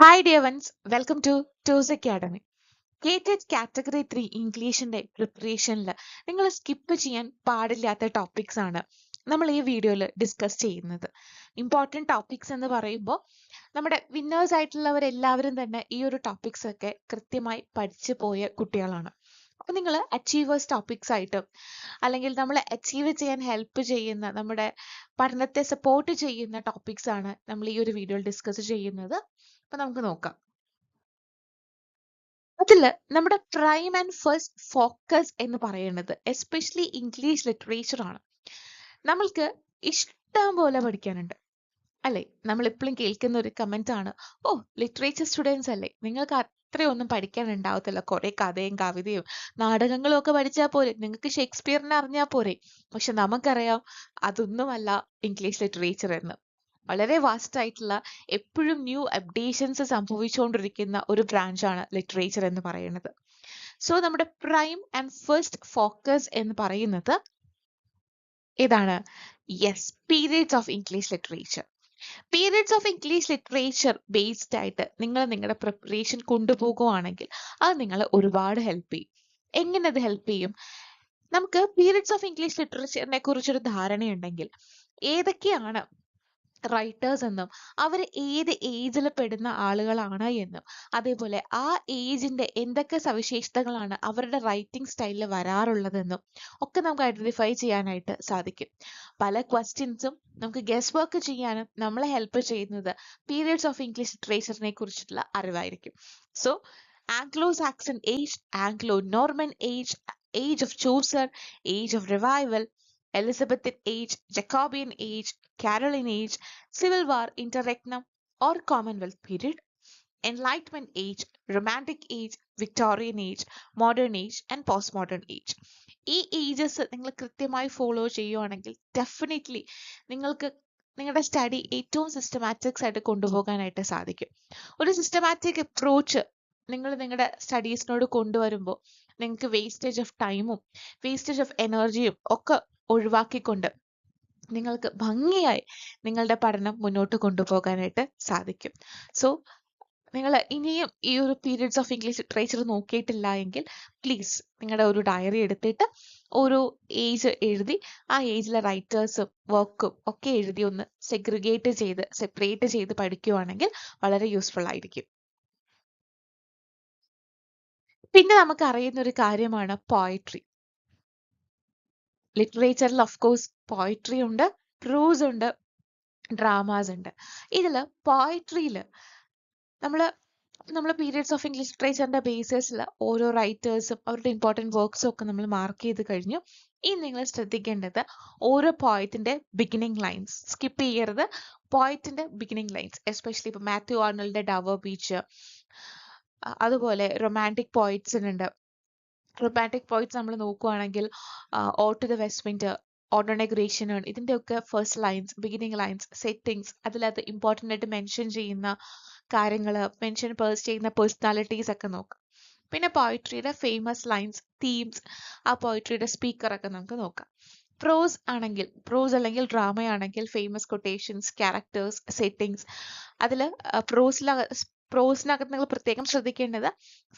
Hi dear ones, welcome to ടൂസ് academy. കേറ്റഡ് category 3 ഇംഗ്ലീഷിന്റെ പ്രിപ്പറേഷനിൽ നിങ്ങൾ സ്കിപ്പ് ചെയ്യാൻ പാടില്ലാത്ത ടോപ്പിക്സ് ആണ് നമ്മൾ ഈ വീഡിയോയിൽ ഡിസ്കസ് ചെയ്യുന്നത്. ഇമ്പോർട്ടൻറ്റ് ടോപ്പിക്സ് എന്ന് പറയുമ്പോൾ നമ്മുടെ വിന്നേഴ്സ് ആയിട്ടുള്ളവരെല്ലാവരും തന്നെ ഈ ഒരു ടോപ്പിക്സ് ഒക്കെ കൃത്യമായി പഠിച്ചു പോയ കുട്ടികളാണ്. അപ്പോൾ നിങ്ങൾ അച്ചീവേഴ്സ് ടോപ്പിക്സ് ആയിട്ടും അല്ലെങ്കിൽ നമ്മൾ അച്ചീവ് ചെയ്യാൻ ഹെൽപ്പ് ചെയ്യുന്ന നമ്മുടെ പഠനത്തെ സപ്പോർട്ട് ചെയ്യുന്ന ടോപ്പിക്സ് ആണ് നമ്മൾ ഈ ഒരു വീഡിയോയിൽ ഡിസ്കസ് ചെയ്യുന്നത്. അപ്പൊ നമുക്ക് നോക്കാം. അതില് നമ്മുടെ പ്രൈം ആൻഡ് ഫസ്റ്റ് ഫോക്കസ് എന്ന് പറയുന്നത് എസ്പെഷ്യലി ഇംഗ്ലീഷ് ലിറ്ററേച്ചർ ആണ്. നമ്മൾക്ക് ഇഷ്ടം പോലെ പഠിക്കാനുണ്ട് അല്ലെ? നമ്മൾ എപ്പോഴും കേൾക്കുന്ന ഒരു കമന്റ് ആണ്, ഓ ലിറ്ററേച്ചർ സ്റ്റുഡൻസ് അല്ലേ, നിങ്ങൾക്ക് അത്രയൊന്നും പഠിക്കാനുണ്ടാവത്തില്ല, കുറെ കഥയും കവിതയും നാടകങ്ങളും ഒക്കെ പഠിച്ചാൽ പോരെ, നിങ്ങൾക്ക് ഷേക്സ്പിയറിനെ അറിഞ്ഞാൽ പോരെ. പക്ഷെ നമുക്കറിയാം അതൊന്നുമല്ല ഇംഗ്ലീഷ് ലിറ്ററേച്ചർ എന്ന്. വളരെ വാസ്റ്റ് ആയിട്ടുള്ള എപ്പോഴും ന്യൂ അപ്ഡേഷൻസ് സംഭവിച്ചുകൊണ്ടിരിക്കുന്ന ഒരു ബ്രാഞ്ചാണ് ലിറ്ററേച്ചർ എന്ന് പറയുന്നത്. സോ നമ്മുടെ പ്രൈം ആൻഡ് ഫസ്റ്റ് ഫോക്കസ് എന്ന് പറയുന്നത് ഏതാണ്? Yes, periods of English literature. Periods of English literature based ആയിട്ട് നിങ്ങൾ നിങ്ങളുടെ പ്രിപ്പറേഷൻ കൊണ്ടുപോകുവാണെങ്കിൽ അത് നിങ്ങളെ ഒരുപാട് ഹെൽപ്പ് ചെയ്യും. എങ്ങനെ അത് ഹെൽപ്പ് ചെയ്യും? നമുക്ക് പീരിയഡ്സ് ഓഫ് ഇംഗ്ലീഷ് ലിറ്ററേച്ചറിനെ കുറിച്ചൊരു ധാരണയുണ്ടെങ്കിൽ ഏതൊക്കെയാണ് റൈറ്റേഴ്സ് എന്നും അവർ ഏത് ഏജിൽ പെടുന്ന ആളുകളാണ് എന്നും അതേപോലെ ആ ഏജിന്റെ എന്തൊക്കെ സവിശേഷതകളാണ് അവരുടെ റൈറ്റിംഗ് സ്റ്റൈലിൽ വരാറുള്ളതെന്നും ഒക്കെ നമുക്ക് ഐഡന്റിഫൈ ചെയ്യാനായിട്ട് സാധിക്കും. പല ക്വസ്റ്റ്യൻസും നമുക്ക് ഗസ് വർക്ക് ചെയ്യാനും നമ്മളെ ഹെൽപ്പ് ചെയ്യുന്നത് പീരിയഡ്സ് ഓഫ് ഇംഗ്ലീഷ് ലിറ്ററേച്ചറിനെ കുറിച്ചിട്ടുള്ള അറിവായിരിക്കും. So Anglo Saxon age, Anglo Norman age, age of Chaucer, age of revival, Elizabethan age, Jacobean age, Caroline age, Civil War interregnum or Commonwealth period, Enlightenment age, Romantic age, Victorian age, Modern age and Postmodern age. ഈ ages നിങ്ങൾ കൃത്യമായി follow ചെയ്യുവാണെങ്കിൽ definitely നിങ്ങൾക്ക് നിങ്ങളുടെ study ഏറ്റവും systematics ആയിട്ട് കൊണ്ടുപോകാനായിട്ട് സാധിക്കും. ഒരു സിസ്റ്റമാറ്റിക് അപ്രോച്ച് നിങ്ങൾ നിങ്ങളുടെ സ്റ്റഡീസിനോട് കൊണ്ടുവരുമ്പോൾ നിങ്ങൾക്ക് വേസ്റ്റേജ് ഓഫ് ടൈമും വേസ്റ്റേജ് ഓഫ് എനർജിയും ഒക്കെ ഒഴിവാക്കിക്കൊണ്ട് നിങ്ങൾക്ക് ഭംഗിയായി നിങ്ങളുടെ പഠനം മുന്നോട്ട് കൊണ്ടുപോകാനായിട്ട് സാധിക്കും. സോ നിങ്ങൾ ഇനിയും ഈ ഒരു പീരിയഡ്സ് ഓഫ് ഇംഗ്ലീഷ് ലിറ്ററേച്ചർ നോക്കിയിട്ടില്ല എങ്കിൽ പ്ലീസ് നിങ്ങളുടെ ഒരു ഡയറി എടുത്തിട്ട് ഒരു ഏജ് എഴുതി ആ ഏജിലെ റൈറ്റേഴ്സും വർക്കും ഒക്കെ എഴുതി ഒന്ന് സെഗ്രിഗേറ്റ് ചെയ്ത് സെപ്പറേറ്റ് ചെയ്ത് പഠിക്കുവാണെങ്കിൽ വളരെ യൂസ്ഫുൾ ആയിരിക്കും. പിന്നെ നമുക്ക് അറിയുന്ന ഒരു കാര്യമാണ് പോയട്രി. ലിറ്ററേച്ചറിൽ ഓഫ് കോഴ്സ് പോയട്രി ഉണ്ട്, പ്രൂസ് ഉണ്ട്, ഡ്രാമാസ് ഉണ്ട്. ഇതില് പോയട്രിയിൽ നമ്മൾ പീരിയഡ്സ് ഓഫ് ഇംഗ്ലീഷ് ലിറ്ററേച്ചറിന്റെ ബേസിസിൽ ഓരോ റൈറ്റേഴ്സും അവരുടെ ഇമ്പോർട്ടൻറ്റ് വർക്ക്സും ഒക്കെ നമ്മൾ മാർക്ക് ചെയ്ത് കഴിഞ്ഞു. ഇനി നിങ്ങൾ ശ്രദ്ധിക്കേണ്ടത് ഓരോ പോയറ്റിന്റെ ബിഗിനിങ് ലൈൻസ് സ്കിപ്പ് ചെയ്യരുത്. പോയറ്റിന്റെ ബിഗിനിങ് ലൈൻസ് എസ്പെഷ്യലി ഇപ്പൊ മാത്യു ആർണോൾഡിന്റെ ഡവർ ബീച്ച്, അതുപോലെ റൊമാൻറ്റിക് പോയിറ്റ്സിനുണ്ട്. റൊമാൻറ്റിക് പോയിറ്റ്സ് നമ്മൾ നോക്കുവാണെങ്കിൽ ode to the West Wind, ഓട്ടോണഗ്രേഷൻ, ഇതിൻ്റെയൊക്കെ first lines, beginning lines, settings, അതിലത് ഇമ്പോർട്ടൻ്റ് ആയിട്ട് മെൻഷൻ ചെയ്യുന്ന കാര്യങ്ങൾ, മെൻഷൻ ചെയ്യുന്ന പേഴ്സണാലിറ്റീസ് ഒക്കെ നോക്കാം. പിന്നെ പോയിട്രിയുടെ ഫേമസ് ലൈൻസ്, തീംസ്, ആ പോയിട്രിയുടെ സ്പീക്കറൊക്കെ നമുക്ക് നോക്കാം. പ്രോസ് ആണെങ്കിൽ, പ്രോസ് അല്ലെങ്കിൽ ഡ്രാമയാണെങ്കിൽ ഫേമസ് കൊട്ടേഷൻസ്, ക്യാരക്ടേഴ്സ്, സെറ്റിങ്സ്. അതിൽ പ്രോസിനകത്ത് നിങ്ങൾ പ്രത്യേകം ശ്രദ്ധിക്കേണ്ടത്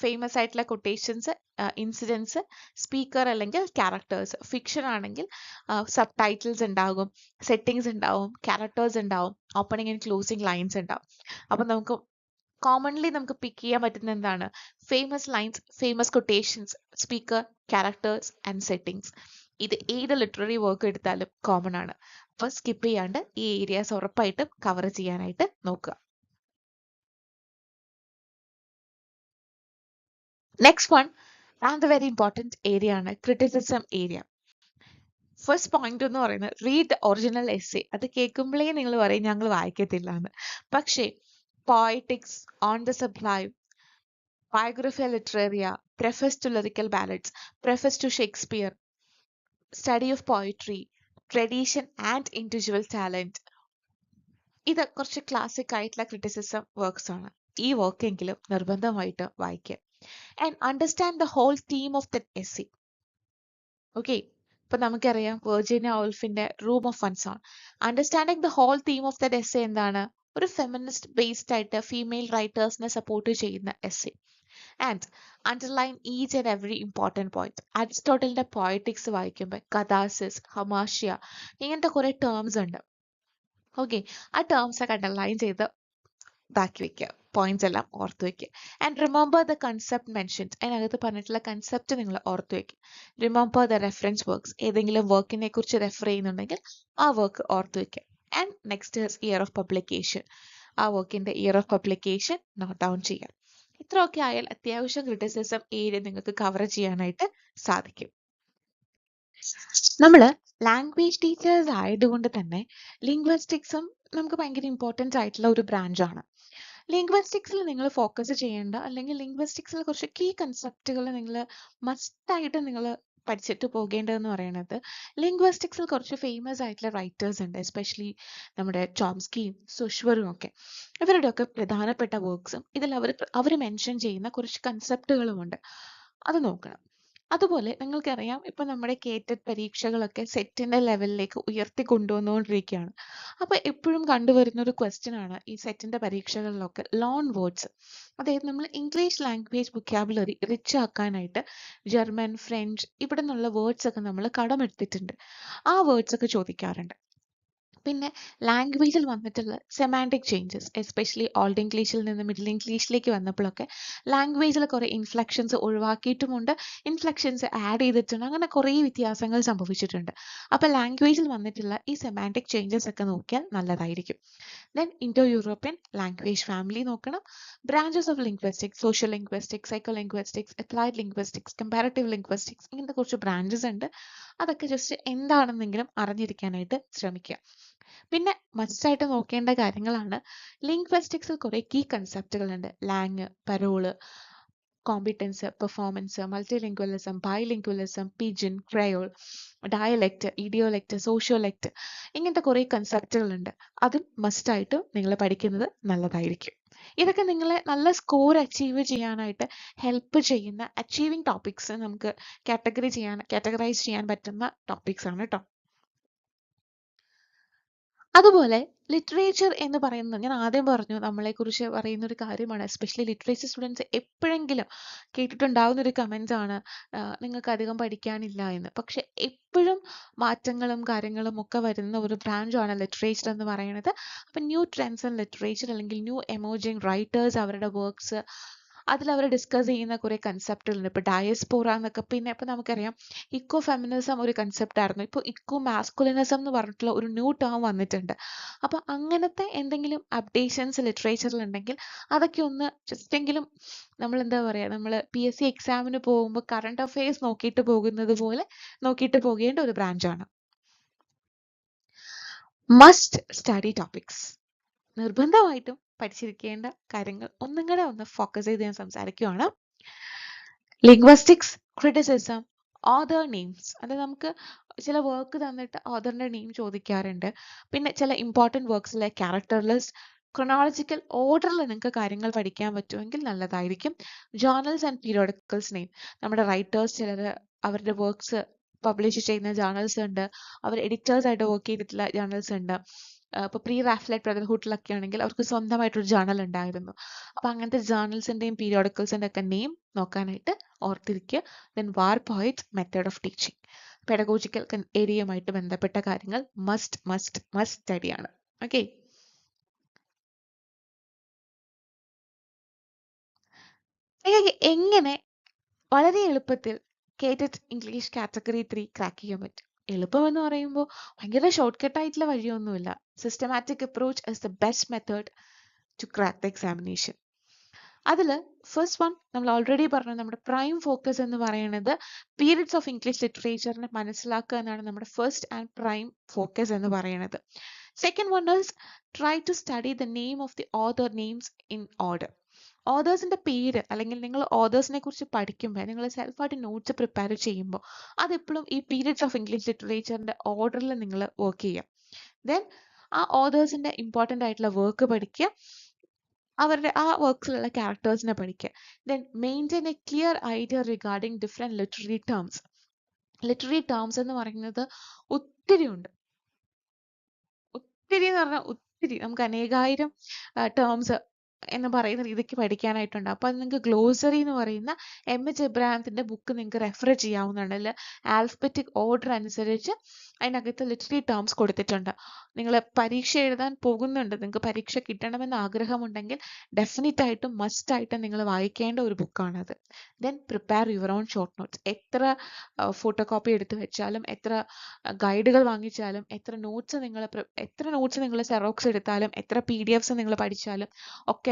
ഫേമസ് ആയിട്ടുള്ള കൊട്ടേഷൻസ്, ഇൻസിഡൻസ്, സ്പീക്കർ അല്ലെങ്കിൽ ക്യാരക്ടേഴ്സ്. ഫിക്ഷൻ ആണെങ്കിൽ സബ് ടൈറ്റിൽസ് ഉണ്ടാകും, സെറ്റിങ്സ് ഉണ്ടാവും, ക്യാരക്ടേഴ്സ് ഉണ്ടാവും, ഓപ്പണിംഗ് ആൻഡ് ക്ലോസിംഗ് ലൈൻസ് ഉണ്ടാവും. അപ്പം നമുക്ക് കോമൺലി നമുക്ക് പിക്ക് ചെയ്യാൻ പറ്റുന്ന എന്താണ്? Famous lines, famous quotations, speaker, characters and settings. ഇത് ഏത് ലിറ്റററി വർക്ക് എടുത്താലും കോമൺ ആണ്. അപ്പൊ സ്കിപ്പ് ചെയ്യാണ്ട് ഈ ഏരിയാസ് ഉറപ്പായിട്ടും കവർ ചെയ്യാനായിട്ട് നോക്കുക. Next one and very important area ആണ് ക്രിറ്റിസിസം ഏരിയ. ഫസ്റ്റ് പോയിന്റ് എന്ന് പറയുന്നത് റീഡ് ദ ഒറിജിനൽ എസ്സേ. അത് കേൾക്കുമ്പോഴേ നിങ്ങൾ പറയും ഞങ്ങൾ വായിക്കത്തില്ല എന്ന്. പക്ഷേ poetics, on the sublime, Biographia Literaria, preface to lyrical ballads, preface to Shakespeare, study of poetry, tradition and individual talent, ഇത് കുറച്ച് ക്ലാസിക് ആയിട്ടുള്ള ക്രിറ്റിസിസം വർക്ക്സ് ആണ്. ഈ വർക്ക് എങ്കിലും നിർബന്ധമായിട്ട് വായിക്കുക. And understand the whole theme of that essay. Okay, ഇപ്പൊ നമുക്കറിയാം വെർജീനിയ വോൾഫിന്റെ റൂം ഓഫ് ഫൺസ് ആണ്. Understanding the whole theme of that essay എന്താണ്? ഒരു ഫെമിനിസ്റ്റ് ബേസ്ഡ് ആയിട്ട് ഫീമെയിൽ റൈറ്റേഴ്സിനെ സപ്പോർട്ട് ചെയ്യുന്ന essay. And underline each and every important point. അരിസ്റ്റോട്ടലിന്റെ പോയറ്റിക്സ് വായിക്കുമ്പോൾ കഥാസിസ്, ഹമാഷ്യ ഇങ്ങനത്തെ കുറെ ടേംസ് ഉണ്ട്. ഓക്കെ, ആ ടേംസ് ഒക്കെ അണ്ടർലൈൻ ചെയ്ത് ഇതാക്കി വെക്കുക, പോയിന്റ്സ് എല്ലാം ഓർത്ത് വെക്കുക. And remember the concept mentioned, അതിനകത്ത് പറഞ്ഞിട്ടുള്ള കൺസെപ്റ്റ് നിങ്ങൾ ഓർത്ത് വെക്കുക. റിമെമ്പർ ദ റെഫറൻസ് വർക്ക്സ്, ഏതെങ്കിലും വർക്കിനെ കുറിച്ച് റെഫർ ചെയ്യുന്നുണ്ടെങ്കിൽ ആ വർക്ക് ഓർത്ത് വെക്കുക. And next year of publication, ആ വർക്കിന്റെ year of publication note down ചെയ്യാം. ഇത്രയൊക്കെ ആയാൽ അത്യാവശ്യം ക്രിറ്റിസിസം ഏരിയ നിങ്ങൾക്ക് കവർ ചെയ്യാനായിട്ട് സാധിക്കും. നമ്മൾ ലാംഗ്വേജ് ടീച്ചേഴ്സ് ആയതുകൊണ്ട് തന്നെ ലിംഗ്വിസ്റ്റിക്സും നമുക്ക് ഭയങ്കര ഇമ്പോർട്ടൻ്റ് ആയിട്ടുള്ള ഒരു ബ്രാഞ്ചാണ്. ലിംഗ്വിസ്റ്റിക്സിൽ നിങ്ങൾ ഫോക്കസ് ചെയ്യേണ്ട, അല്ലെങ്കിൽ ലിംഗ്വിസ്റ്റിക്സിൽ കുറച്ച് കീ കൺസെപ്റ്റുകൾ നിങ്ങൾ മസ്റ്റായിട്ട് നിങ്ങൾ പഠിച്ചിട്ട് പോകേണ്ടതെന്ന് പറയുന്നത്, ലിംഗ്വിസ്റ്റിക്സിൽ കുറച്ച് ഫേമസ് ആയിട്ടുള്ള റൈറ്റേഴ്സ് ഉണ്ട്, എസ്പെഷ്യലി നമ്മുടെ ചോംസ്കിയും സുഷ്വറും ഒക്കെ. ഇവരുടെയൊക്കെ പ്രധാനപ്പെട്ട വർക്ക്സും ഇതിൽ അവർ മെൻഷൻ ചെയ്യുന്ന കുറച്ച് കൺസെപ്റ്റുകളുമുണ്ട്, അത് നോക്കണം. അതുപോലെ നിങ്ങൾക്കറിയാം, ഇപ്പൊ നമ്മുടെ കേറ്റഡ് പരീക്ഷകളൊക്കെ സെറ്റിന്റെ ലെവലിലേക്ക് ഉയർത്തി കൊണ്ടുവന്നുകൊണ്ടിരിക്കുകയാണ്. അപ്പൊ എപ്പോഴും കണ്ടുവരുന്ന ഒരു ക്വസ്റ്റ്യൻ ആണ് ഈ സെറ്റിന്റെ പരീക്ഷകളിലൊക്കെ ലോൺ വേർഡ്സ്. അതായത് നമ്മൾ ഇംഗ്ലീഷ് ലാംഗ്വേജ് വൊക്കാബുലറി റിച്ച് ആക്കാനായിട്ട് ജർമ്മൻ, ഫ്രഞ്ച് ഇവിടെ നിന്നുള്ള വേർഡ്സ് ഒക്കെ നമ്മൾ കടമെടുത്തിട്ടുണ്ട്. ആ വേർഡ്സ് ഒക്കെ ചോദിക്കാറുണ്ട്. പിന്നെ ലാംഗ്വേജിൽ വന്നിട്ടുള്ള സെമാൻറ്റിക് ചേഞ്ചസ്, എസ്പെഷ്യലി ഓൾഡ് ഇംഗ്ലീഷിൽ നിന്ന് മിഡിൽ ഇംഗ്ലീഷിലേക്ക് വന്നപ്പോഴൊക്കെ ലാംഗ്വേജിൽ കുറേ ഇൻഫ്ലക്ഷൻസ് ഒഴിവാക്കിയിട്ടുമുണ്ട്, ഇൻഫ്ലക്ഷൻസ് ആഡ് ചെയ്തിട്ടുണ്ട്, അങ്ങനെ കുറേ വ്യത്യാസങ്ങൾ സംഭവിച്ചിട്ടുണ്ട്. അപ്പോൾ ലാംഗ്വേജിൽ വന്നിട്ടുള്ള ഈ സെമാൻറ്റിക് ചേഞ്ചസ് ഒക്കെ നോക്കിയാൽ നല്ലതായിരിക്കും. Then Indo European language family നോക്കണം. Branches of linguistics, social linguistics, psycho linguistics, applied linguistics, comparative linguistics, ഇങ്ങനത്തെ കുറച്ച് ബ്രാഞ്ചസ് ഉണ്ട്. അതൊക്കെ ജസ്റ്റ് എന്താണെന്നെങ്കിലും അറിഞ്ഞിരിക്കാനായിട്ട് ശ്രമിക്കുക. പിന്നെ മസ്റ്റായിട്ട് നോക്കേണ്ട കാര്യങ്ങളാണ്, ലിംഗ്വിസ്റ്റിക്സിൽ കുറേ കീ കൺസെപ്റ്റുകളുണ്ട്. Langue, parole, competence, performance, multilingualism, bilingualism, pidgin, creole, dialect, idiolect, sociolect, ഇങ്ങനത്തെ കുറേ കൺസെപ്റ്റുകളുണ്ട്. അതും മസ്റ്റായിട്ട് നിങ്ങൾ പഠിക്കുന്നത് നല്ലതായിരിക്കും. ഇതൊക്കെ നിങ്ങളെ നല്ല സ്കോർ അച്ചീവ് ചെയ്യാനായിട്ട് ഹെൽപ്പ് ചെയ്യുന്ന അച്ചീവിങ് ടോപ്പിക്സ്, നമുക്ക് കാറ്റഗറൈസ് ചെയ്യാൻ പറ്റുന്ന ടോപ്പിക്സ് ആണ് കേട്ടോ. അതുപോലെ ലിറ്ററേച്ചർ എന്ന് പറയുന്നത്, ഞാൻ ആദ്യം പറഞ്ഞു നമ്മളെക്കുറിച്ച് പറയുന്ന ഒരു കാര്യമാണ്, എസ്പെഷ്യലി ലിറ്ററേച്ചർ സ്റ്റുഡൻസ് എപ്പോഴെങ്കിലും കേട്ടിട്ടുണ്ടാവുന്ന ഒരു കമൻസ് ആണ് നിങ്ങൾക്ക് അധികം പഠിക്കാനില്ല എന്ന്. പക്ഷെ എപ്പോഴും മാറ്റങ്ങളും കാര്യങ്ങളും ഒക്കെ വരുന്ന ഒരു ബ്രാഞ്ചാണ് ലിറ്ററേച്ചർ എന്ന് പറയുന്നത്. അപ്പം ന്യൂ ട്രെൻഡ്സ് ഇൻ ലിറ്ററേച്ചർ അല്ലെങ്കിൽ ന്യൂ എമേർജിങ് റൈറ്റേഴ്സ്, അവരുടെ വർക്ക്സ്, അതിൽ അവർ ഡിസ്കസ് ചെയ്യുന്ന കുറേ കൺസെപ്റ്റുകളുണ്ട്. ഇപ്പോൾ ഡയസ്പോറ എന്നൊക്കെ, പിന്നെ ഇപ്പോൾ നമുക്കറിയാം ഇക്കോ ഫെമിനിസം ഒരു കൺസെപ്റ്റ് ആയിരുന്നു, ഇപ്പോൾ ഇക്കോ മാസ്കുലിനിസം എന്ന് പറഞ്ഞിട്ടുള്ള ഒരു ന്യൂ ടേം വന്നിട്ടുണ്ട്. അപ്പോൾ അങ്ങനത്തെ എന്തെങ്കിലും അപ്ഡേഷൻസ് ലിറ്ററേച്ചറിൽ ഉണ്ടെങ്കിൽ അതൊക്കെ ഒന്ന് ജസ്റ്റ് എങ്കിലും നമ്മൾ എന്താ പറയുക, നമ്മൾ PSC എക്സാമിന് പോകുമ്പോൾ കറണ്ട് അഫയേഴ്സ് നോക്കിയിട്ട് പോകുന്നത് പോലെ നോക്കിയിട്ട് പോകേണ്ട ഒരു ബ്രാഞ്ചാണ്. മസ്റ്റ് സ്റ്റഡി ടോപ്പിക്സ്, നിർബന്ധമായിട്ടും പഠിച്ചിരിക്കേണ്ട കാര്യങ്ങൾ ഒന്നും കൂടെ ഒന്ന് ഫോക്കസ് ചെയ്ത് ഞാൻ സംസാരിക്കുകയാണ്. ലിംഗ്വിസ്റ്റിക്സ്, ക്രിറ്റിസിസം, ഓതർ നെയിംസ്, അത് നമുക്ക് ചില വർക്ക് തന്നിട്ട് ഓതറിന്റെ നെയിം ചോദിക്കാറുണ്ട്. പിന്നെ ചില ഇമ്പോർട്ടൻറ്റ് വർക്ക്സിലെ ക്യാരക്ടർ ലിസ്റ്റ്, ക്രൊണോളജിക്കൽ ഓർഡറിൽ നിങ്ങൾക്ക് കാര്യങ്ങൾ പഠിക്കാൻ പറ്റുമെങ്കിൽ നല്ലതായിരിക്കും. ജേർണൽസ് ആൻഡ് പീരിയോഡിക്കൽസ് നെയിം, നമ്മുടെ റൈറ്റേഴ്സ് ചിലർ അവരുടെ വർക്ക്സ് പബ്ലിഷ് ചെയ്യുന്ന ജേർണൽസ് ഉണ്ട്, അവർ എഡിറ്റേഴ്സായിട്ട് വർക്ക് ചെയ്തിട്ടുള്ള ജേർണൽസ് ഉണ്ട്. ഇപ്പോൾ പ്രീ റാഫ്ലൈറ്റ് ബ്രദർഹുഡിലൊക്കെ ആണെങ്കിൽ അവർക്ക് സ്വന്തമായിട്ടൊരു ജേർണൽ ഉണ്ടായിരുന്നു. അപ്പോൾ അങ്ങനത്തെ ജേർണൽസിൻ്റെയും പീരിയോഡിക്കൽസിൻ്റെ ഒക്കെ നെയിം നോക്കാനായിട്ട് ഓർത്തിരിക്കുക. Then war poet, method of teaching, pedagogical ഏരിയയുമായിട്ട് ബന്ധപ്പെട്ട കാര്യങ്ങൾ മസ്റ്റ് സ്റ്റഡിയാണ്. ഓക്കെ, നിങ്ങൾക്ക് എങ്ങനെ വളരെ എളുപ്പത്തിൽ കേറ്റഡ് ഇംഗ്ലീഷ് കാറ്റഗറി 3 ക്രാക്ക് ചെയ്യാൻ പറ്റും? എളുപ്പം എന്ന് പറയുമ്പോൾ ഭയങ്കര ഷോർട്ട് കട്ട് ആയിട്ടുള്ള വഴിയൊന്നുമില്ല. Systematic approach is the best method to crack the examination. അതിൽ ഫസ്റ്റ് വൺ നമ്മൾ ഓൾറെഡി പറഞ്ഞു, നമ്മുടെ പ്രൈം ഫോക്കസ് എന്ന് പറയുന്നത് പീരിയഡ്സ് ഓഫ് ഇംഗ്ലീഷ് ലിറ്ററേച്ചറിനെ മനസ്സിലാക്കുക എന്നാണ് നമ്മുടെ ഫസ്റ്റ് ആൻഡ് പ്രൈം ഫോക്കസ് എന്ന് പറയുന്നത്. Second one is try to study the name of the author names in order. ഓതേഴ്സിന്റെ പേര്, അല്ലെങ്കിൽ നിങ്ങൾ ഓതേഴ്സിനെ കുറിച്ച് പഠിക്കുമ്പോൾ നിങ്ങൾ സെൽഫായിട്ട് നോട്ട്സ് പ്രിപ്പയർ ചെയ്യുമ്പോൾ അതെപ്പോഴും ഈ പീരിയഡ്സ് ഓഫ് ഇംഗ്ലീഷ് ലിറ്ററേച്ചറിന്റെ ഓർഡറിൽ നിങ്ങൾ വർക്ക് ചെയ്യുക. ദെൻ ആ ഓതേഴ്സിന്റെ ഇമ്പോർട്ടൻ്റ് ആയിട്ടുള്ള വർക്ക് പഠിക്കുക, അവരുടെ ആ വർക്ക്സിലുള്ള ക്യാരക്ടേഴ്സിനെ പഠിക്കുക. Then maintain A clear idea regarding different literary terms. എന്ന് പറയുന്നത് ഒത്തിരി ഉണ്ട്, ഒത്തിരി എന്ന് പറഞ്ഞാൽ ഒത്തിരി നമുക്ക് അനേകായിരം ടേംസ് എന്ന് പറയുന്ന രീതിക്ക് പഠിക്കാനായിട്ടുണ്ട്. അപ്പോൾ അത് നിങ്ങൾക്ക് ഗ്ലോസറി എന്ന് പറയുന്ന എച്ച് എബ്രഹാമത്തിൻ്റെ ബുക്ക് നിങ്ങൾക്ക് റെഫർ ചെയ്യാവുന്നതാണ്. അതിൽ ആൽഫബറ്റിക് ഓർഡർ അനുസരിച്ച് അതിനകത്ത് ലിറ്റററി ടേംസ് കൊടുത്തിട്ടുണ്ട്. നിങ്ങൾ പരീക്ഷ എഴുതാൻ പോകുന്നുണ്ട്, നിങ്ങൾക്ക് പരീക്ഷ കിട്ടണമെന്ന് ആഗ്രഹമുണ്ടെങ്കിൽ ഡെഫിനറ്റ് ആയിട്ടും മസ്റ്റ് ആയിട്ടും നിങ്ങൾ വായിക്കേണ്ട ഒരു ബുക്കാണത്. Then prepare your own short notes. എത്ര ഫോട്ടോ കോപ്പി എടുത്ത് വെച്ചാലും, എത്ര ഗൈഡുകൾ വാങ്ങിച്ചാലും, എത്ര നോട്ട്സ് നിങ്ങൾ സെറോക്സ് എടുത്താലും, എത്ര PDF നിങ്ങൾ പഠിച്ചാലും ഒക്കെ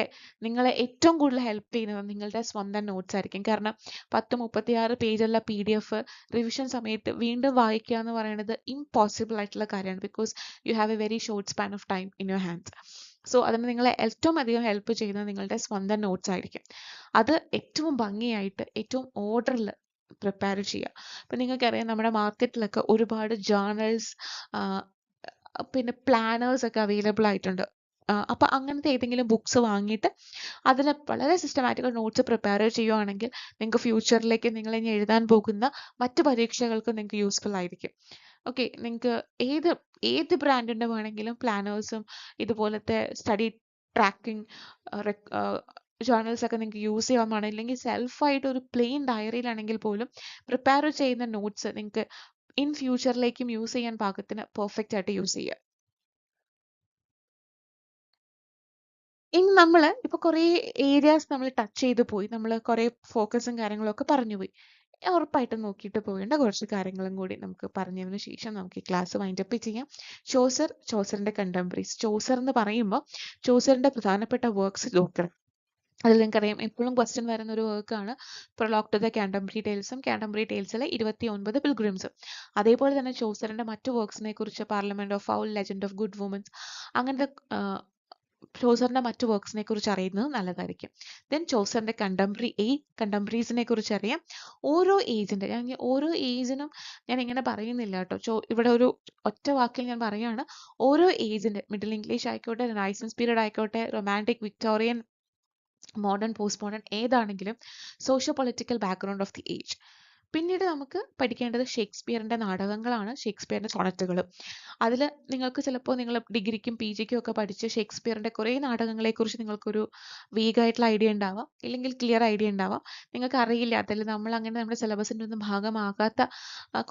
നിങ്ങളെ ഏറ്റവും കൂടുതൽ ഹെൽപ്പ് ചെയ്യുന്നത് നിങ്ങളുടെ സ്വന്തം നോട്ട്സ് ആയിരിക്കും. കാരണം 36 പേജുള്ള PDF റിവിഷൻ സമയത്ത് വീണ്ടും വായിക്കുക എന്ന് പറയുന്നത് ഇംപോസിബിൾ ആയിട്ടുള്ള കാര്യമാണ്. Because you have A very short span of time in your hands. So അതിന് നിങ്ങളെ ഏറ്റവും അധികം ഹെൽപ്പ് ചെയ്യുന്നത് നിങ്ങളുടെ സ്വന്തം നോട്ട്സ് ആയിരിക്കും. അത് ഏറ്റവും ഭംഗിയായിട്ട് ഏറ്റവും ഓർഡറിൽ പ്രിപ്പയർ ചെയ്യുക. ഇപ്പം നിങ്ങൾക്കറിയാം, നമ്മുടെ മാർക്കറ്റിലൊക്കെ ഒരുപാട് ജേർണൽസ് പിന്നെ പ്ലാനേഴ്സ് ഒക്കെ അവൈലബിൾ ആയിട്ടുണ്ട്. അപ്പം അങ്ങനത്തെ ഏതെങ്കിലും ബുക്സ് വാങ്ങിയിട്ട് അതിൽ വളരെ സിസ്റ്റമാറ്റിക്കൽ നോട്ട്സ് പ്രിപ്പയർ ചെയ്യുവാണെങ്കിൽ നിങ്ങൾക്ക് ഫ്യൂച്ചറിലേക്ക് നിങ്ങൾ ഇനി എഴുതാൻ പോകുന്ന മറ്റ് പരീക്ഷകൾക്ക് നിങ്ങൾക്ക് യൂസ്ഫുൾ ആയിരിക്കും. ഓക്കെ, നിങ്ങൾക്ക് ഏത് ബ്രാൻഡിൻ്റെ വേണമെങ്കിലും പ്ലാനേഴ്സും ഇതുപോലത്തെ സ്റ്റഡി ട്രാക്കിംഗ് ജേർണൽസ് ഒക്കെ നിങ്ങൾക്ക് യൂസ് ചെയ്യാവുന്നതാണ്. ഇല്ലെങ്കിൽ സെൽഫായിട്ട് ഒരു പ്ലെയിൻ ഡയറിയിലാണെങ്കിൽ പോലും പ്രിപ്പയർ ചെയ്യുന്ന നോട്ട്സ് നിങ്ങൾക്ക് ഇൻ ഫ്യൂച്ചറിലേക്കും യൂസ് ചെയ്യാൻ പാകത്തിന് പെർഫെക്റ്റ് ആയിട്ട് യൂസ് ചെയ്യുക. ഇനി നമ്മൾ ഇപ്പോൾ കുറേ ഏരിയാസ് നമ്മൾ ടച്ച് ചെയ്ത് പോയി, നമ്മൾ കുറേ ഫോക്കസും കാര്യങ്ങളൊക്കെ പറഞ്ഞു പോയി. ഉറപ്പായിട്ടും നോക്കിയിട്ട് പോകേണ്ട കുറച്ച് കാര്യങ്ങളും കൂടി നമുക്ക് പറഞ്ഞതിന് ശേഷം നമുക്ക് ഈ ക്ലാസ് വൈൻഡപ്പ് ചെയ്യാം. ചോസറിൻ്റെ കണ്ടംപററീസ്. ചോസർ എന്ന് പറയുമ്പോൾ ചോസറിൻ്റെ പ്രധാനപ്പെട്ട വർക്ക്സ് നോക്കണം. അതിൽ നിങ്ങൾക്കറിയാം, എപ്പോഴും ക്വസ്റ്റ്യൻ വരുന്ന ഒരു വർക്കാണ് പ്രൊലോഗ് ടു ദ കാൻറ്റംബറി ടേൽസും കാൻറ്റംബറി ടേൽസിലെ 29 പിൽഗ്രിംസും. അതേപോലെ തന്നെ ചോസറിൻ്റെ മറ്റു വർക്ക്സിനെ കുറിച്ച് parliament of fowl, legend of good women's, അങ്ങനത്തെ ചോസറിൻ്റെ മറ്റു വർക്ക്സിനെ കുറിച്ച് അറിയുന്നത് നല്ലതായിരിക്കും. ദെൻ ചോസറിൻ്റെ കണ്ടംപററീസിനെ കുറിച്ച് അറിയാം. ഓരോ ഏജിനും ഞാൻ ഇങ്ങനെ പറയുന്നില്ല കേട്ടോ, ഇവിടെ ഒരു ഒറ്റ വാക്കിൽ ഞാൻ പറയുകയാണ്. ഓരോ ഏജിൻ്റെ, മിഡിൽ ഇംഗ്ലീഷ് ആയിക്കോട്ടെ, റിനൈസൻസ് പീരീഡ് ആയിക്കോട്ടെ, romantic, Victorian, modern, post modern, ഏതാണെങ്കിലും socio political background of the age. പിന്നീട് നമുക്ക് പഠിക്കേണ്ടത് ഷേക്സ്പിയറിൻ്റെ നാടകങ്ങളാണ്, ഷേക്സ്പിയറിൻ്റെ സോണറ്റുകൾ. അതിൽ നിങ്ങൾക്ക് ചിലപ്പോൾ നിങ്ങൾ ഡിഗ്രിക്കും PGക്കും ഒക്കെ പഠിച്ച് ഷേക്സ്പിയറിൻ്റെ കുറേ നാടകങ്ങളെക്കുറിച്ച് നിങ്ങൾക്കൊരു വീഗായിട്ടുള്ള ഐഡിയ ഉണ്ടാവാം, ഇല്ലെങ്കിൽ ക്ലിയർ ഐഡിയ ഉണ്ടാവാം. നിങ്ങൾക്ക് അറിയില്ല, അതിൽ നമ്മുടെ സിലബസിൻ്റെ ഒന്നും ഭാഗമാകാത്ത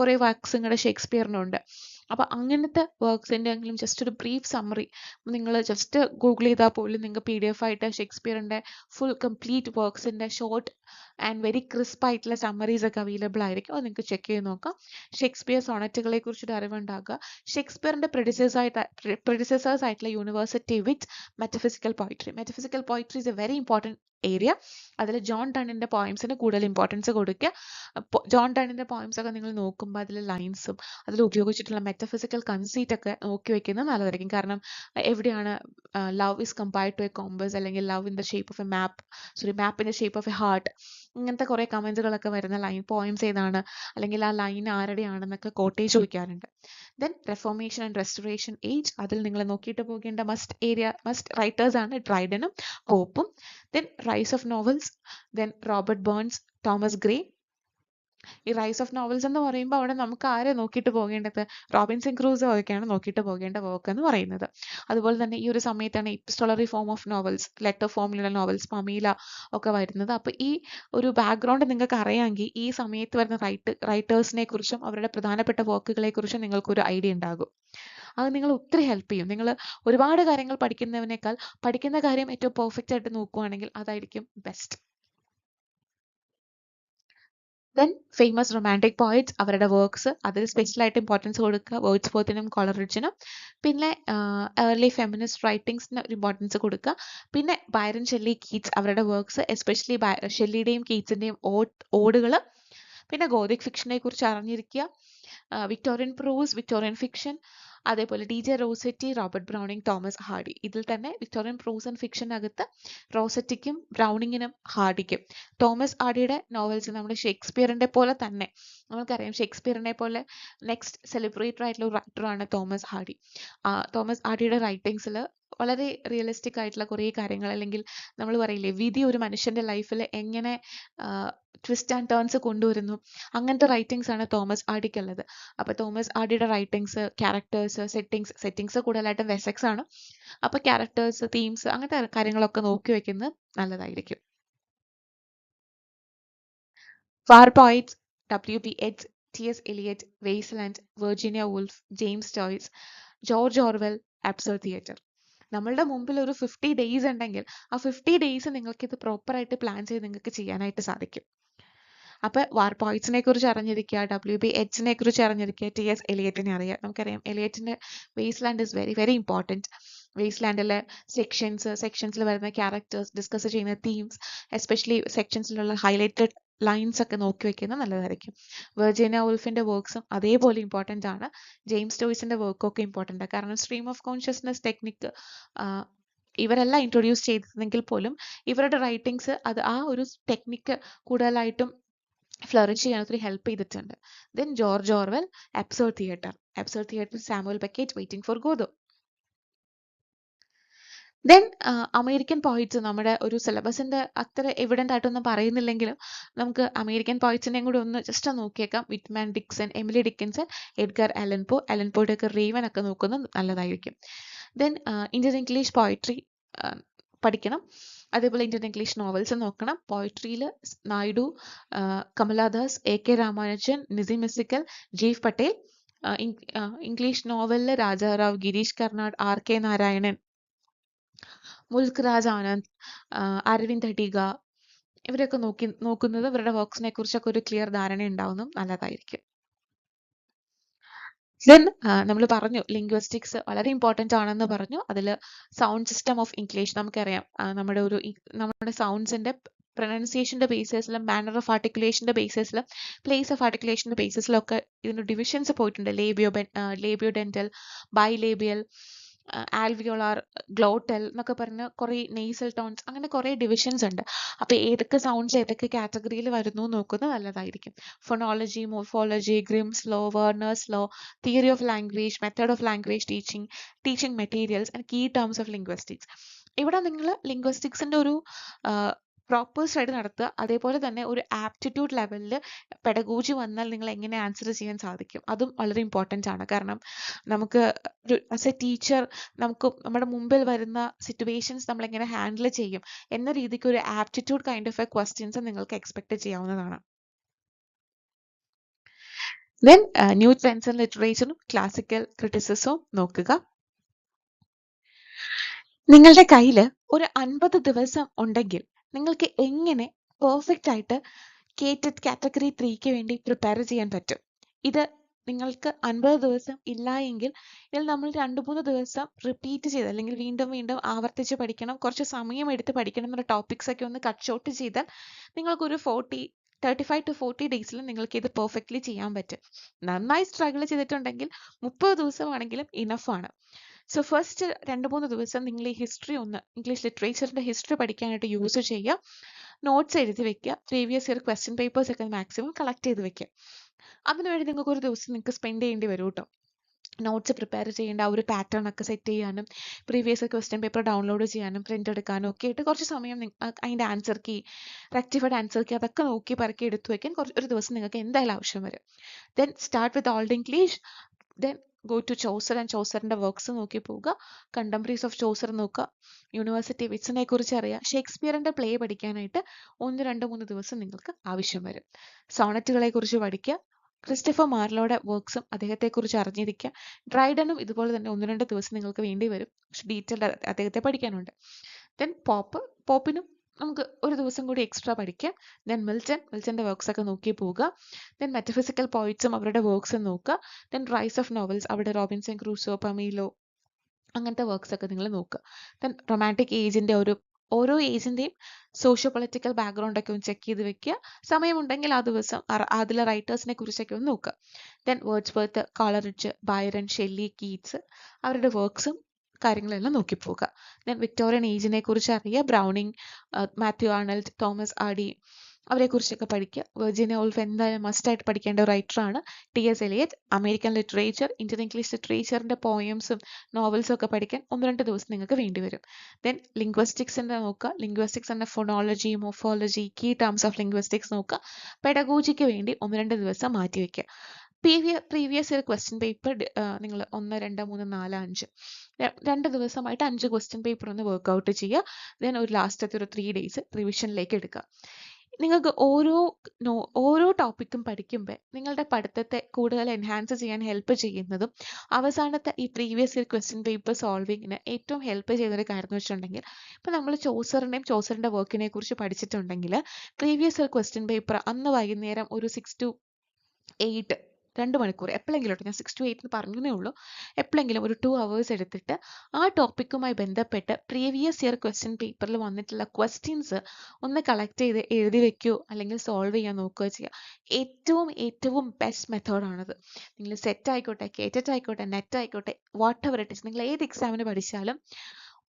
കുറേ വർക്ക്സ് നിങ്ങളുടെ ഷേക്സ്പിയറിനുണ്ട്. അപ്പോൾ അങ്ങനത്തെ വർക്ക്സിൻ്റെ എങ്കിലും ജസ്റ്റ് ഒരു ബ്രീഫ് സമ്മറി നിങ്ങൾ ജസ്റ്റ് ഗൂഗിൾ ചെയ്താൽ പോലും നിങ്ങൾക്ക് PDF ആയിട്ട് ഷേക്സ്പിയറിൻ്റെ ഫുൾ കംപ്ലീറ്റ് വർക്ക്സിൻ്റെ ഷോർട്ട് ആൻഡ് വെരി ക്രിസ്പ് ആയിട്ടുള്ള സമ്മറീസ് ഒക്കെ അവൈലബിൾ ആയിരിക്കും. അത് നിങ്ങൾക്ക് ചെക്ക് ചെയ്ത് നോക്കാം. ഷേക്സ്പിയർ സോണറ്റുകളെ കുറിച്ചൊരു അറിവുണ്ടാക്കുക. ഷേക്സ്പിയറിൻ്റെ പ്രെഡിസസേഴ്സ് ആയിട്ടുള്ള university with metaphysical poetry is A very important area. അതിൽ ജോൺ ഡണ്ണിൻ്റെ പോയിംസിന് കൂടുതൽ ഇമ്പോർട്ടൻസ് കൊടുക്കുക. ജോൺ ഡണ്ണിൻ്റെ പോയിംസ് ഒക്കെ നിങ്ങൾ നോക്കുമ്പോൾ അതിൽ ലൈൻസും അതിൽ ഉപയോഗിച്ചിട്ടുള്ള മെറ്റഫിസിക്കൽ കൺസീറ്റ് ഒക്കെ നോക്കി വെക്കുന്നത് നല്ലതായിരിക്കും. കാരണം എവിടെയാണ് love is compared to a compass, അല്ലെങ്കിൽ love in the shape of a map in the shape of a heart, ഇങ്ങനത്തെ കുറേ കമൻസുകളൊക്കെ വരുന്ന പോയിംസ് ഏതാണ്, അല്ലെങ്കിൽ ആ ലൈൻ ആരുടെയാണെന്നൊക്കെ കോട്ടേജ് ചോദിക്കാറുണ്ട്. Then reformation and restoration age, അതിൽ നിങ്ങൾ നോക്കിയിട്ട് പോകേണ്ട മസ്റ്റ് റൈറ്റേഴ്സ് ആണ് ഡ്രൈഡനും പോപ്പും. Then rise of novels, then Robert Burns, Thomas Gray. ഈ റൈസ് ഓഫ് നോവൽസ് എന്ന് പറയുമ്പോൾ അവിടെ നമുക്ക് ആരെ നോക്കിയിട്ട് പോകേണ്ടത്? റോബിൻസൺ ക്രൂസോ ഒക്കെയാണ് നോക്കിയിട്ട് പോകേണ്ട വർക്ക് എന്ന് പറയുന്നത്. അതുപോലെ തന്നെ ഈ ഒരു സമയത്താണ് epistolary form of novels, letter ഫോമിലുള്ള നോവൽസ്, പമീല ഒക്കെ വരുന്നത്. അപ്പോൾ ഈ ഒരു ബാക്ക്ഗ്രൗണ്ട് നിങ്ങൾക്ക് അറിയാമെങ്കിൽ ഈ സമയത്ത് വരുന്ന റൈറ്റേഴ്സിനെ കുറിച്ചും അവരുടെ പ്രധാനപ്പെട്ട വർക്കുകളെ കുറിച്ചും നിങ്ങൾക്കൊരു ഐഡിയ ഉണ്ടാകും. അത് നിങ്ങൾ ഒത്തിരി ഹെൽപ്പ് ചെയ്യും. നിങ്ങൾ ഒരുപാട് കാര്യങ്ങൾ പഠിക്കുന്നതിനേക്കാൾ പഠിക്കുന്ന കാര്യം ഏറ്റവും പെർഫെക്റ്റ് ആയിട്ട് നോക്കുകയാണെങ്കിൽ അതായിരിക്കും best. Then famous romantic poets, അവരുടെ വർക്ക്സ്, അതിൽ സ്പെഷ്യലായിട്ട് ഇമ്പോർട്ടൻസ് കൊടുക്കുക. വേർഡ്സ്വർത്തിനും കോളറിഡ്ജിനും. പിന്നെ ഏർലി ഫെമിനിസ്റ്റ് റൈറ്റിംഗ്സിന് ഒരു ഇമ്പോർട്ടൻസ് കൊടുക്കുക. പിന്നെ ബൈറൺ, ഷെല്ലി, കീറ്റ്സ്, അവരുടെ വർക്ക്സ്, എസ്പെഷ്യലി ഷെല്ലിയുടെയും കീറ്റ്സിൻ്റെയും ഓടുകൾ. പിന്നെ ഗോതിക് ഫിക്ഷനെ കുറിച്ച് അറിഞ്ഞിരിക്കുക. വിക്ടോറിയൻ പ്രോസ്, വിക്ടോറിയൻ ഫിക്ഷൻ, അതേപോലെ DJ Rossetti, Robert Browning, Thomas Hardy. ഇതിൽ തന്നെ വിക്ടോറിയൻ പ്രോസ് ആൻഡ് ഫിക്ഷനകത്ത് റോസെറ്റിക്കും ബ്രൗണിങ്ങിനും ഹാർഡിക്കും. തോമസ് ഹാർഡിയുടെ നോവൽസ് നമ്മുടെ ഷേക്സ്പിയറിൻ്റെ പോലെ തന്നെ, നമുക്കറിയാം ഷേക്സ്പിയറിനെ പോലെ നെക്സ്റ്റ് സെലിബ്രേറ്റഡ് ആയിട്ടുള്ള ഒരു റൈറ്ററാണ് തോമസ് ഹാർഡി. തോമസ് ഹാർഡിയുടെ റൈറ്റിങ്സിൽ വളരെ റിയലിസ്റ്റിക് ആയിട്ടുള്ള കുറേ കാര്യങ്ങൾ, അല്ലെങ്കിൽ നമ്മൾ പറയില്ലേ വിധി ഒരു മനുഷ്യന്റെ ലൈഫിൽ എങ്ങനെ ട്വിസ്റ്റ് ആൻഡ് ടേൺസ് കൊണ്ടുവരുന്നു, അങ്ങനത്തെ റൈറ്റിംഗ്സ് ആണ് തോമസ് ആഡിക്കുള്ളത്. അപ്പോൾ തോമസ് ആഡിയുടെ റൈറ്റിംഗ്സ്, ക്യാരക്ടേഴ്സ്, സെറ്റിങ്സ് കൂടുതലായിട്ടും വെസെക്സ് ആണ്. അപ്പോൾ ക്യാരക്ടേഴ്സ്, തീംസ്, അങ്ങനത്തെ കാര്യങ്ങളൊക്കെ നോക്കി വെക്കുന്നത് നല്ലതായിരിക്കും. War poets, W.B. Yeats, T.S. Eliot, Wasteland, Virginia Woolf, James Joyce, George Orwell, absurd theatre. നമ്മളുടെ മുമ്പിൽ ഒരു 50 ഡേയ്സ് ഉണ്ടെങ്കിൽ ആ 50 ഡേയ്സ് നിങ്ങൾക്ക് ഇത് പ്രോപ്പറായിട്ട് പ്ലാൻ ചെയ്ത് നിങ്ങൾക്ക് ചെയ്യാനായിട്ട് സാധിക്കും. അപ്പോൾ വാർ പോയിറ്റ്സിനെ കുറിച്ച് അറിഞ്ഞിരിക്കുക, W.B. Yeatsനെ കുറിച്ച് അറിഞ്ഞിരിക്കുക, T.S. എലിയറ്റിനെ അറിയാം. നമുക്കറിയാം എലിയറ്റിന്റെ Wasteland is very very important. വേസ്റ്റ്ലാൻഡിലെ സെക്ഷൻസിൽ വരുന്ന ക്യാരക്ടേഴ്സ്, ഡിസ്കസ് ചെയ്യുന്ന തീംസ്, എസ്പെഷ്യലി സെക്ഷൻസിലുള്ള ഹൈലൈറ്റഡ് ലൈൻസ് ഒക്കെ നോക്കി വെക്കുന്നത് നല്ലതായിരിക്കും. വെർജീനിയ വൂൾഫിന്റെ വർക്ക്സും അതേപോലെ ഇമ്പോർട്ടൻ്റ് ആണ്. ജെയിംസ് ജോയ്സിന്റെ വർക്കൊക്കെ ഇമ്പോർട്ടൻ്റ് ആണ്. കാരണം സ്ട്രീം ഓഫ് കോൺഷ്യസ്നസ് ടെക്നിക്ക് ഇവരെല്ലാം ഇൻട്രൊഡ്യൂസ് ചെയ്തിരുന്നെങ്കിൽ പോലും ഇവരുടെ റൈറ്റിംഗ്സ് അത് ആ ഒരു ടെക്നിക്ക് കൂടുതലായിട്ടും ഫ്ലറിഷ് ചെയ്യാൻ ഒത്തിരി ഹെൽപ്പ് ചെയ്തിട്ടുണ്ട്. Then George Orwell, absurd theatre, Samuel Beckett, waiting for Godot. Then American poets നമ്മുടെ ഒരു സിലബസിന്റെ അത്ര എവിഡൻ്റ് ആയിട്ടൊന്നും പറയുന്നില്ലെങ്കിലും നമുക്ക് അമേരിക്കൻ പോയിറ്റ്സിനെയും കൂടി ഒന്ന് ജസ്റ്റ് നോക്കിയേക്കാം. Whitman Dickson, Emily Dickinson, Edgar Allan Poe, അലൻപോയുടെയൊക്കെ റേവൻ ഒക്കെ നോക്കുന്നത് നല്ലതായിരിക്കും. ദെൻ ഇന്ത്യൻ ഇംഗ്ലീഷ് പോയിട്രി പഠിക്കണം. അതേപോലെ ഇന്ത്യൻ ഇംഗ്ലീഷ് നോവൽസ് നോക്കണം. പോയിട്രിയിൽ നായിഡു, കമലാദാസ്, A.K. രാമാനുജൻ, നിസിം ഇസിക്കൽ, ജീവ് പട്ടേൽ. ഇംഗ്ലീഷ് നോവലിൽ രാജാറാവ്, ഗിരീഷ് കർണാഡ്, R.K. നാരായണൻ, മുൽക്ക് രാജ് ആനന്ദ്, അരവിന്ദ് അഡിഗ, ഇവരൊക്കെ നോക്കുന്നത് ഇവരുടെ വർക്ക്സിനെ കുറിച്ചൊക്കെ ഒരു ക്ലിയർ ധാരണ ഉണ്ടാവുന്നതും നല്ലതായിരിക്കും. ദെൻ നമ്മൾ പറഞ്ഞു ലിംഗ്വിസ്റ്റിക്സ് വളരെ ഇമ്പോർട്ടൻ്റ് ആണെന്ന് പറഞ്ഞു. അതിൽ സൗണ്ട് സിസ്റ്റം ഓഫ് ഇംഗ്ലീഷ് നമുക്കറിയാം. നമ്മുടെ സൗണ്ട്സിന്റെ പ്രൊനൗൺസിയേഷന്റെ ബേസിസിലും മാനർ ഓഫ് ആർട്ടിക്കുലേഷന്റെ ബേസിസിലും പ്ലേസ് ഓഫ് ആർട്ടിക്കുലേഷന്റെ ബേസിസിലൊക്കെ ഇതിന് ഡിവിഷൻസ് പോയിട്ടുണ്ട്. ലേബിയോഡെന്റൽ, ബൈലേബിയൽ, ആൽവിയോളാർ, ഗ്ലോട്ടൽ എന്നൊക്കെ പറഞ്ഞ് കുറേ നെയ്സൽ ടോൺസ്, അങ്ങനെ കുറേ ഡിവിഷൻസ് ഉണ്ട്. അപ്പോൾ ഏതൊക്കെ സൗണ്ട്സ് ഏതൊക്കെ കാറ്റഗറിയിൽ വരുന്നു നോക്കുന്നത് നല്ലതായിരിക്കും. Phonology, morphology, Grimm's law, Verner's law, theory of language, method of language teaching materials and key terms of linguistics. ഇവിടെ നിങ്ങൾ ലിംഗ്വിസ്റ്റിക്സിന്റെ ഒരു പ്രോപ്പർ സ്റ്റഡി നടത്തുക. അതേപോലെ തന്നെ ഒരു ആപ്റ്റിറ്റ്യൂഡ് ലെവലിൽ പെഡഗോജി വന്നാൽ നിങ്ങൾ എങ്ങനെ ആൻസർ ചെയ്യാൻ സാധിക്കും, അതും വളരെ ഇമ്പോർട്ടൻ്റ് ആണ്. കാരണം നമുക്ക് ആസ് എ ടീച്ചർ നമുക്ക് നമ്മുടെ മുമ്പിൽ വരുന്ന സിറ്റുവേഷൻസ് നമ്മൾ എങ്ങനെ ഹാൻഡിൽ ചെയ്യും എന്ന രീതിക്ക് ഒരു aptitude kind of a questions നിങ്ങൾക്ക് എക്സ്പെക്ട് ചെയ്യാവുന്നതാണ്. ദെൻ ന്യൂ ട്രെൻഡ്സ് ഇൻ ലിറ്ററേച്ചറും ക്ലാസിക്കൽ ക്രിറ്റിസിസവും നോക്കുക. നിങ്ങളുടെ കയ്യിൽ ഒരു 50 ദിവസം ഉണ്ടെങ്കിൽ നിങ്ങൾക്ക് എങ്ങനെ പെർഫെക്റ്റ് ആയിട്ട് കേറ്റഡ് കാറ്റഗറി 3ക്ക് വേണ്ടി പ്രിപ്പയർ ചെയ്യാൻ പറ്റും. ഇത് നിങ്ങൾക്ക് 50 ദിവസം ഇല്ല എങ്കിൽ ഇതിൽ നമ്മൾ 2-3 ദിവസം റിപ്പീറ്റ് ചെയ്ത് അല്ലെങ്കിൽ വീണ്ടും വീണ്ടും ആവർത്തിച്ച് പഠിക്കണം, കുറച്ച് സമയം എടുത്ത് പഠിക്കണം എന്നുള്ള ടോപ്പിക്സ് ഒക്കെ ഒന്ന് കട്ട് ഷോർട്ട് ചെയ്താൽ നിങ്ങൾക്കൊരു 35 to 40 ഡേയ്സിൽ നിങ്ങൾക്ക് ഇത് പെർഫെക്റ്റ്ലി ചെയ്യാൻ പറ്റും. നന്നായി സ്ട്രഗിൾ ചെയ്തിട്ടുണ്ടെങ്കിൽ 30 ദിവസമാണെങ്കിലും ഇനഫ് ആണ്. സോ ഫസ്റ്റ് 2-3 ദിവസം നിങ്ങൾ ഈ ഹിസ്റ്ററി ഇംഗ്ലീഷ് ലിറ്ററേച്ചറിന്റെ ഹിസ്റ്ററി പഠിക്കാനായിട്ട് യൂസ് ചെയ്യുക. നോട്ട്സ് എഴുതി വെക്കുക. പ്രീവിയസ് ഇയർ ക്വസ്റ്റ്യൻ പേപ്പേഴ്സ് ഒക്കെ മാക്സിമം കളക്ട് ചെയ്ത് വെക്കുക. അതിനുവേണ്ടി നിങ്ങൾക്ക് ഒരു ദിവസം നിങ്ങൾക്ക് സ്പെൻഡ് ചെയ്യേണ്ടി വരും കേട്ടോ. നോട്ട്സ് പ്രിപ്പയർ ചെയ്യേണ്ട ആ ഒരു പാറ്റേൺ ഒക്കെ സെറ്റ് ചെയ്യാനും previous year question paper download ചെയ്യാനും പ്രിന്റ് എടുക്കാനും ഒക്കെ ആയിട്ട് കുറച്ച് സമയം അതിൻ്റെ answer key, rectified answer key അതൊക്കെ നോക്കി പറക്കി എടുത്തു വെക്കാൻ ഒരു ദിവസം നിങ്ങൾക്ക് എന്തായാലും ആവശ്യം വരും. Then start with old English. Then go to Chaucer and ചോസറിന്റെ വർക്ക്സ് നോക്കി പോവുക. കണ്ടംപററീസ് ഓഫ് ചോസർ നോക്കുക. യൂണിവേഴ്സിറ്റി വിറ്റ്സിനെ കുറിച്ച് അറിയുക. ഷേക്സ്പിയറിന്റെ പ്ലേ പഠിക്കാനായിട്ട് 1-2-3 ദിവസം നിങ്ങൾക്ക് ആവശ്യം വരും. സോണറ്റുകളെ കുറിച്ച് പഠിക്കുക. ക്രിസ്റ്റഫർ മാർലോയുടെ വർക്ക്സും അദ്ദേഹത്തെക്കുറിച്ച് അറിഞ്ഞിരിക്കുക. ഡ്രൈഡനും ഇതുപോലെ തന്നെ 1-2 ദിവസം നിങ്ങൾക്ക് വേണ്ടി വരും. ഡീറ്റെയിൽഡ് അദ്ദേഹത്തെ പഠിക്കാനുണ്ട്. ദെൻ പോപ്പിനും നമുക്ക് ഒരു ദിവസം കൂടി എക്സ്ട്രാ പഠിക്കാം. ദെൻ മിൽട്ടന്റെ വർക്ക്സ് ഒക്കെ നോക്കി പോവുക. ദെൻ മെറ്റഫിസിക്കൽ പോയിറ്റ്സും അവരുടെ വർക്ക്സും നോക്കുക. ദെൻ റൈസ് ഓഫ് നോവൽസ്, അവിടെ റോബിൻസൺ ക്രൂസോ, പമീലോ അങ്ങനത്തെ വർക്ക്സ് ഒക്കെ നിങ്ങൾ നോക്കുക. ദെൻ റൊമാൻറ്റിക് ഏജിന്റെ ഓരോ ഏജിന്റെയും സോഷ്യോ പൊളിറ്റിക്കൽ ബാക്ക്ഗ്രൗണ്ട് ഒക്കെ ഒന്ന് ചെക്ക് ചെയ്ത് വെക്കുക. സമയമുണ്ടെങ്കിൽ ആ ദിവസം അതിലെ റൈറ്റേഴ്സിനെ കുറിച്ചൊക്കെ ഒന്ന് നോക്കുക. Then Wordsworth, Coleridge, Byron, Shelley, Keats അവരുടെ വർക്ക്സും കാര്യങ്ങളെല്ലാം നോക്കി പോവുക. ദെൻ വിക്ടോറിയൻ ഏജിനെ കുറിച്ച് അറിയുക. Browning, Matthew Arnold, Thomas Hardy, അവരെക്കുറിച്ചൊക്കെ പഠിക്കുക. വെർജീനിയ വൂൾഫ് എന്തായാലും മസ്റ്റായിട്ട് പഠിക്കേണ്ട ഒരു റൈറ്ററാണ്. T S. Eliot. American literature, Indian English ലിറ്ററേച്ചറിൻ്റെ പോയംസും നോവൽസും ഒക്കെ പഠിക്കാൻ 1-2 ദിവസം നിങ്ങൾക്ക് വേണ്ടി വരും. ദെൻ ലിംഗ്വിസ്റ്റിക്സിൻ്റെ നോക്കുക. Linguistics and phonology, morphology, key terms of linguistics നോക്കുക. പെഡഗോജിക്ക് വേണ്ടി 1-2 ദിവസം മാറ്റി വയ്ക്കുക. പ്രീവിയസ് ഇയർ ക്വസ്റ്റ്യൻ പേപ്പർ നിങ്ങൾ 1, 2, 3, 4, 5 2 ദിവസമായിട്ട് 5 ക്വസ്റ്റ്യൻ പേപ്പർ ഒന്ന് വർക്കൗട്ട് ചെയ്യുക. ദെൻ ഒരു ലാസ്റ്റത്തെ ഒരു 3 ഡേയ്സ് റിവിഷനിലേക്ക് എടുക്കുക. നിങ്ങൾക്ക് ഓരോ ടോപ്പിക്കും പഠിക്കുമ്പോൾ നിങ്ങളുടെ പഠിത്തത്തെ കൂടുതൽ എൻഹാൻസ് ചെയ്യാൻ ഹെൽപ്പ് ചെയ്യുന്നതും അവസാനത്തെ ഈ പ്രീവിയസ് ഇയർ ക്വസ്റ്റ്യൻ പേപ്പർ സോൾവിങ്ങിന് ഏറ്റവും ഹെൽപ്പ് ചെയ്യുന്നൊരു കാര്യം എന്ന് വെച്ചിട്ടുണ്ടെങ്കിൽ, ഇപ്പോൾ നമ്മൾ ചോസറിൻ്റെ വർക്കിനെ കുറിച്ച് പഠിച്ചിട്ടുണ്ടെങ്കിൽ പ്രീവിയസ് ഇയർ ക്വസ്റ്റ്യൻ പേപ്പർ അന്ന് വൈകുന്നേരം ഒരു 6 to 8 2 മണിക്കൂർ എപ്പോഴെങ്കിലും ഞാൻ 6 to 8 എന്ന് പറഞ്ഞേ ഉള്ളൂ, എപ്പോഴെങ്കിലും ഒരു 2 hours എടുത്തിട്ട് ആ ടോപ്പിക്കുമായി ബന്ധപ്പെട്ട് പ്രീവിയസ് ഇയർ ക്വസ്റ്റ്യൻ പേപ്പറിൽ വന്നിട്ടുള്ള ക്വസ്റ്റ്യൻസ് ഒന്ന് കളക്ട് ചെയ്ത് എഴുതി വെക്കുകയോ അല്ലെങ്കിൽ സോൾവ് ചെയ്യാൻ നോക്കുകയോ ചെയ്യുക. ഏറ്റവും ബെസ്റ്റ് മെത്തേഡാണത്. നിങ്ങൾ സെറ്റ് ആയിക്കോട്ടെ, കേറ്ററ്റ് ആയിക്കോട്ടെ, നെറ്റ് ആയിക്കോട്ടെ, വാട്ട് എവർ ഇറ്റ് ഇസ്, നിങ്ങൾ ഏത് എക്സാമിന് പഠിച്ചാലും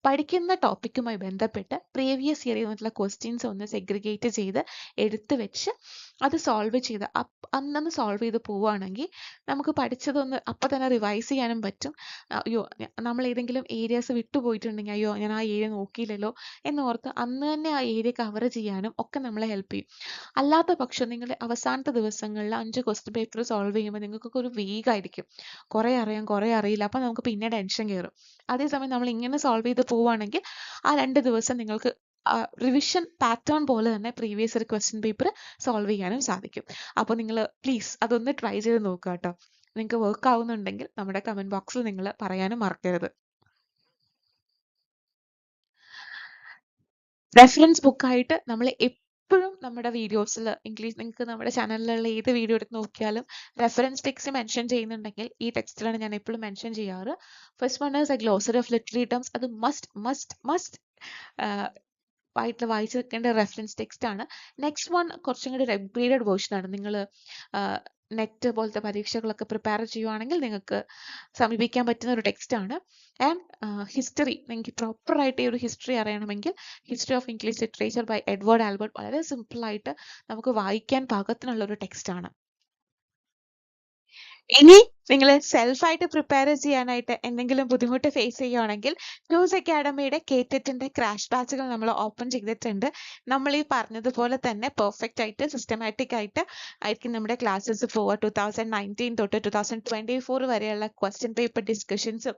പഠിക്കുന്ന ടോപ്പിക്കുമായി ബന്ധപ്പെട്ട് പ്രീവിയസ് ഇയറിൽ വന്നിട്ടുള്ള ക്വസ്റ്റ്യൻസ് ഒന്ന് സെഗ്രിഗേറ്റ് ചെയ്ത് എടുത്ത് വെച്ച് അത് സോൾവ് ചെയ്ത് അന്നന്ന് സോൾവ് ചെയ്ത് പോവുകയാണെങ്കിൽ നമുക്ക് പഠിച്ചതൊന്ന് അപ്പം തന്നെ റിവൈസ് ചെയ്യാനും പറ്റും. അയ്യോ നമ്മൾ ഏതെങ്കിലും ഏരിയാസ് വിട്ടുപോയിട്ടുണ്ടെങ്കിൽ അയ്യോ ഞാൻ ആ ഏരിയ നോക്കിയില്ലല്ലോ എന്നോർത്ത് അന്ന് തന്നെ ആ ഏരിയ കവർ ചെയ്യാനും ഒക്കെ നമ്മളെ ഹെൽപ്പ് ചെയ്യും. അല്ലാത്ത പക്ഷം നിങ്ങൾ അവസാനത്തെ ദിവസങ്ങളിൽ 5 ക്വസ്റ്റ്യൻ പേപ്പർ സോൾവ് ചെയ്യുമ്പോൾ നിങ്ങൾക്കൊക്കെ ഒരു വീക്കായിരിക്കും. കുറേ അറിയാം കുറേ അറിയില്ല, അപ്പം നമുക്ക് പിന്നെ ടെൻഷൻ കയറും. അതേസമയം നമ്മൾ ഇങ്ങനെ സോൾവ് ചെയ്ത് പോവുകയാണെങ്കിൽ ആ 2 ദിവസം നിങ്ങൾക്ക് റിവിഷൻ പാറ്റേൺ പോലെ തന്നെ previous year question paper solve ചെയ്യാനും സാധിക്കും. അപ്പോൾ നിങ്ങൾ പ്ലീസ് അതൊന്ന് ട്രൈ ചെയ്ത് നോക്കുക കേട്ടോ. നിങ്ങൾക്ക് വർക്ക് ആവുന്നുണ്ടെങ്കിൽ നമ്മുടെ കമൻറ്റ് ബോക്സിൽ നിങ്ങൾ പറയാനും മറക്കരുത്. റെഫറൻസ് ബുക്കായിട്ട് നമ്മൾ എപ്പോഴും നമ്മുടെ വീഡിയോസിൽ ഇംഗ്ലീഷ്, നിങ്ങൾക്ക് നമ്മുടെ ചാനലിലുള്ള ഏത് വീഡിയോ എടുത്ത് നോക്കിയാലും റെഫറൻസ് ടെക്സ്റ്റ് മെൻഷൻ ചെയ്യുന്നുണ്ടെങ്കിൽ ഈ ടെക്സ്റ്റിലാണ് ഞാൻ എപ്പോഴും മെൻഷൻ ചെയ്യാറ്. First one is A glossary of literary terms. അത് മസ്റ്റ് വായിച്ച് വെക്കേണ്ട റെഫറൻസ് ടെക്സ്റ്റ് ആണ്. നെക്സ്റ്റ് വൺ കുറച്ചും കൂടി ഒരു അപ്ഗ്രേഡഡ് വേർഷൻ ആണ്. നിങ്ങൾ നെറ്റ് പോലത്തെ പരീക്ഷകളൊക്കെ പ്രിപ്പയർ ചെയ്യുവാണെങ്കിൽ നിങ്ങൾക്ക് സമീപിക്കാൻ പറ്റുന്ന ഒരു ടെക്സ്റ്റ് ആണ്. ആൻഡ് ഹിസ്റ്ററി, നിങ്ങൾക്ക് പ്രോപ്പറായിട്ട് ഈ ഒരു ഹിസ്റ്ററി അറിയണമെങ്കിൽ history of English literature by Edward Albert വളരെ സിമ്പിളായിട്ട് നമുക്ക് വായിക്കാൻ പാകത്തിനുള്ള ഒരു ടെക്സ്റ്റ് ആണ്. ഇനി നിങ്ങൾ സെൽഫായിട്ട് പ്രിപ്പയർ ചെയ്യാനായിട്ട് എന്തെങ്കിലും ബുദ്ധിമുട്ട് ഫേസ് ചെയ്യുകയാണെങ്കിൽ ന്യൂസ് അക്കാഡമിയുടെ കേറ്ററ്റിന്റെ ക്രാഷ് ബാച്ചുകൾ നമ്മൾ ഓപ്പൺ ചെയ്തിട്ടുണ്ട്. നമ്മൾ ഈ പറഞ്ഞതുപോലെ തന്നെ പെർഫെക്റ്റ് ആയിട്ട് സിസ്റ്റമാറ്റിക് ആയിരിക്കും നമ്മുടെ ക്ലാസ്സസ് പോവുക. 2019 തൊട്ട് 2024 വരെയുള്ള ക്വസ്റ്റ്യൻ പേപ്പർ ഡിസ്കഷൻസും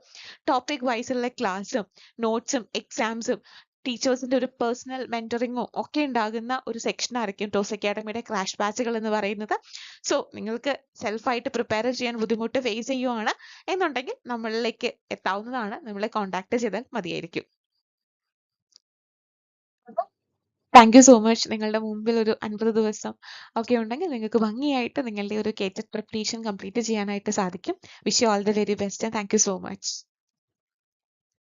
ടോപ്പിക് വൈസുള്ള ക്ലാസ്സും നോട്ട്സും എക്സാംസും ടീച്ചേഴ്സിന്റെ ഒരു പേഴ്സണൽ മെന്ററിങ്ങും ഒക്കെ ഉണ്ടാകുന്ന ഒരു സെക്ഷൻ ആയിരിക്കും ടോസ് അക്കാഡമിയുടെ ക്രാഷ് ബാച്ചുകൾ എന്ന് പറയുന്നത്. സോ നിങ്ങൾക്ക് സെൽഫായിട്ട് പ്രിപ്പയർ ചെയ്യാൻ ബുദ്ധിമുട്ട് ഫേസ് ചെയ്യുവാണ് എന്നുണ്ടെങ്കിൽ നമ്മളിലേക്ക് എത്താവുന്നതാണ്. നമ്മളെ കോൺടാക്ട് ചെയ്താൽ മതിയായിരിക്കും. Thank you so much. നിങ്ങളുടെ മുമ്പിൽ ഒരു 50 ദിവസം ഒക്കെ ഉണ്ടെങ്കിൽ നിങ്ങൾക്ക് ഭംഗിയായിട്ട് നിങ്ങളുടെ ഒരു കേറ്റഡ് പ്രിപ്പറേഷൻ കംപ്ലീറ്റ് ചെയ്യാനായിട്ട് സാധിക്കും. Wish you all the very best and thank you so much.